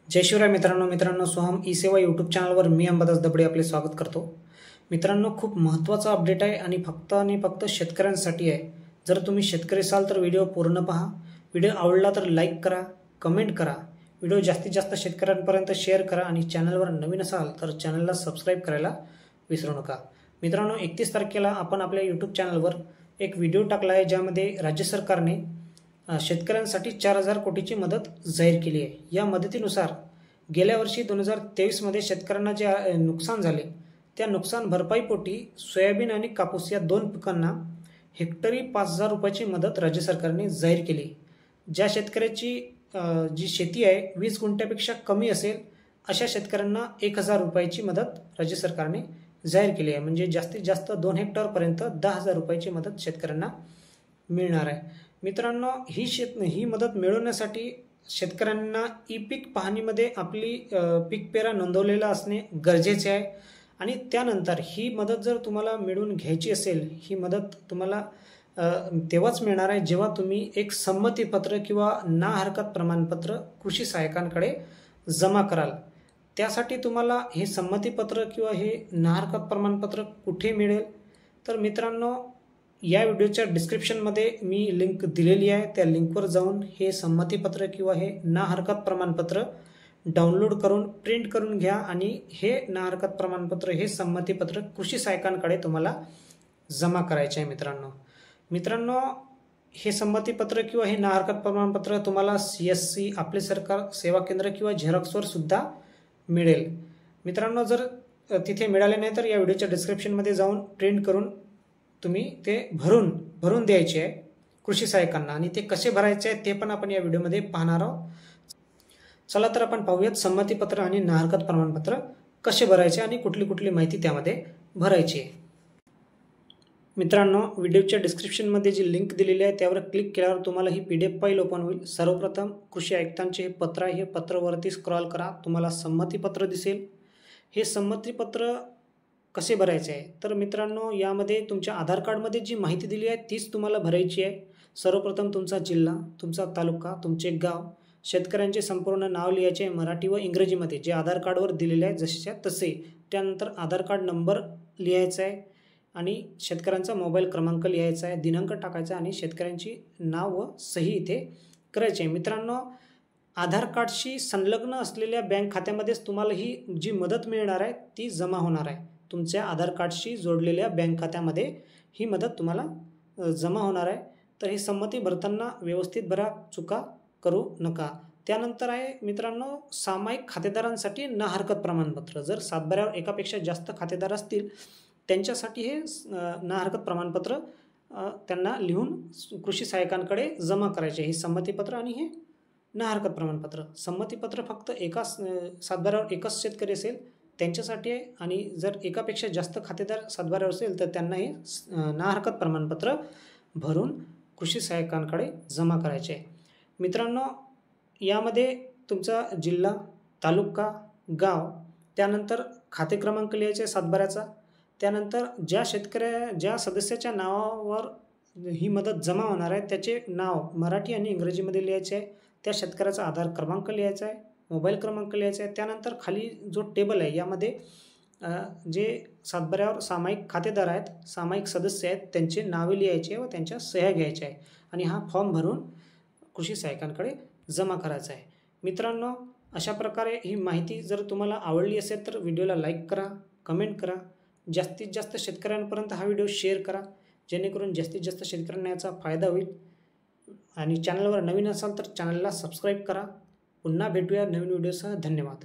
जय शिवराय मित्रांनो सोहम ई सेवा यूट्यूब चॅनलवर मी अंबादास दबडे आपले स्वागत करतो। मित्रांनो, खूप महत्त्वाचा अपडेट आहे आणि फक्त शेतकऱ्यांसाठी आहे। जर तुम्ही शेतकरी असाल तर व्हिडिओ पूर्ण पहा। व्हिडिओ आवडला तर लाईक करा, कमेंट करा, व्हिडिओ जास्तीत जास्त शेतकऱ्यांपर्यंत शेअर करा आणि चॅनलवर नवीन असाल तर चॅनलला सबस्क्राइब करायला विसरू नका। मित्रांनो, 31 तारखेला आपण आपल्या यूट्यूब चॅनलवर एक व्हिडिओ टाकला आहे ज्यामध्ये राज्य सरकारने शेतकऱ्यांसाठी 4000 कोटीची मदत जाहीर केली आहे। या मदतीनुसार गेल्या वर्षी 2023 मध्ये शेतकऱ्यांना जे नुकसान झाले त्या नुकसान भरपाईपोटी सोयाबीन आणि कापूस या दोन पिकांना हेक्टरी 5000 रुपयाची मदत राज्य सरकारने जाहीर केली। ज्या शेतकऱ्याची जी शेती आहे 20 गुंठ्यापेक्षा कमी असेल अशा शेतकऱ्यांना 1000 रुपयाची मदत राज्य सरकारने जाहीर केली आहे। म्हणजे जास्तीत जास्त 2 हेक्टर पर्यंत 10000 रुपयाची मदत शेतकऱ्यांना मिळणार आहे। मित्रांनो, ही मदत मिळवण्यासाठी शेतकऱ्यांना ई पीक पाहणीमध्ये आपली पीक पेरा नोंदवलेला असणे गरजेचे आहे आणि त्यानंतर ही मदत जर तुम्हाला मिळवून घ्यायची असेल, ही मदत तुम्हाला तेव्हाच मिळणार आहे जेव्हा तुम्ही एक संमतीपत्र किंवा ना हरकत प्रमाणपत्र कृषी सहाय्यकांकडे जमा कराल। त्यासाठी तुम्हाला हे संमतीपत्र किंवा हे ना हरकत प्रमाणपत्र कुठे मिळेल तर मित्रांनो, या व्हिडिओच्या डिस्क्रिप्शनमध्ये मी लिंक दिलेली आहे। त्या लिंकवर जाऊन हे संमतीपत्र किंवा हे ना हरकत प्रमाणपत्र डाउनलोड करून प्रिंट करून घ्या आणि हे ना हरकत प्रमाणपत्र हे संमतीपत्र कृषी सहाय्यकांकडे तुम्हाला जमा करायचे आहे। मित्रांनो, हे संमतीपत्र किंवा हे ना हरकत प्रमाणपत्र तुम्हाला CSC आपले सरकार सेवा केंद्र किंवा झेरॉक्सवर सुद्धा मिळेल। मित्रांनो, जर तिथे मिळाले नाही तर या व्हिडिओच्या डिस्क्रिप्शनमध्ये जाऊन प्रिंट करून तुम्ही ते भरून द्यायचे आहे कृषी सहाय्यकांना आणि ते कसे भरायचे आहे ते पण आपण या व्हिडिओमध्ये पाहणार आहोत। चला तर आपण पाहूयात संमतीपत्र आणि ना हरकत प्रमाणपत्र कसे भरायचे आणि कुठली माहिती त्यामध्ये भरायची आहे। मित्रांनो, व्हिडिओच्या डिस्क्रिप्शनमध्ये जी लिंक दिलेली आहे त्यावर क्लिक केल्यावर तुम्हाला ही PDF फाईल ओपन होईल। सर्वप्रथम कृषी आयुक्तांचे हे पत्र आहे, हे पत्रवरती स्क्रॉल करा, तुम्हाला संमतीपत्र दिसेल। हे संमतीपत्र कसे भरायचे आहे तर मित्रांनो, यामध्ये तुमच्या आधार कार्डमध्ये जी माहिती दिली आहे तीच तुम्हाला भरायची आहे। सर्वप्रथम तुमचा जिल्हा, तुमचा तालुका, तुमचे गाव, शेतकऱ्यांचे संपूर्ण नाव लिहायचे आहे मराठी व इंग्रजीमध्ये जे आधार कार्डवर दिलेले आहे जसेच्या तसे। त्यानंतर आधार कार्ड नंबर लिहायचा आहे आणि शेतकऱ्यांचा मोबाईल क्रमांक लिहायचा आहे, दिनांक टाकायचा आणि शेतकऱ्यांची नाव व सही इथे करायची आहे। मित्रांनो, आधार कार्डशी संलग्न असलेल्या बँक खात्यामध्येच तुम्हाला ही जी मदत मिळणार आहे ती जमा होणार आहे। तुमच्या आधार कार्डशी जोडलेल्या बँक खात्यामध्ये ही मदत तुम्हाला जमा होणार आहे। तर ही संमती भरताना व्यवस्थित भरा, चुका करू नका। त्यानंतर आहे मित्रांनो, सामायिक खातेदारांसाठी ना हरकत प्रमाणपत्र। जर सातबाऱ्यावर एकापेक्षा जास्त खातेदार असतील त्यांच्यासाठी हे ना हरकत प्रमाणपत्र त्यांना लिहून कृषी सहाय्यकांकडे जमा करायचे। हे संमतीपत्र आणि हे ना हरकत प्रमाणपत्र। संमतीपत्र फक्त सातबाऱ्यावर एकच शेतकरी असेल त्यांच्यासाठी आहे आणि जर एकापेक्षा जास्त खातेदार सातबाऱ्यावर असेल तर त्यांना हे ना हरकत प्रमाणपत्र भरून कृषी सहाय्यकांकडे जमा करायचे आहे। मित्रांनो, यामध्ये तुमचा जिल्हा, तालुका, गाव, त्यानंतर खाते क्रमांक लिहायचे सातबाऱ्याचा, त्यानंतर ज्या सदस्याच्या नावावर ही मदत जमा होणार आहे त्याचे नाव मराठी आणि इंग्रजीमध्ये लिहायचे आहे, त्या शेतकऱ्याचा आधार क्रमांक लिहायचा आहे, मोबाईल क्रमांक लिहायचा आहे। त्यानंतर खाली जो टेबल आहे यामध्ये जे सातबाऱ्यावर सामायिक खातेदार आहेत, सामायिक सदस्य आहेत त्यांचे नावे लिहायचे व त्यांच्या सह्या घ्यायच्या आहे आणि हा फॉर्म भरून कृषी सहाय्यकांकडे जमा करायचा आहे। मित्रांनो, अशा प्रकारे ही माहिती जर तुम्हाला आवडली असेल तर व्हिडिओला लाईक करा, कमेंट करा, जास्तीत जास्त शेतकऱ्यांपर्यंत हा व्हिडिओ शेअर करा जेणेकरून जास्तीत जास्त शेतकऱ्यांना याचा फायदा होईल आणि चॅनलवर नवीन असाल तर चॅनलला सबस्क्राईब करा। पुन्हा भेटूया नवीन व्हिडिओसह। धन्यवाद।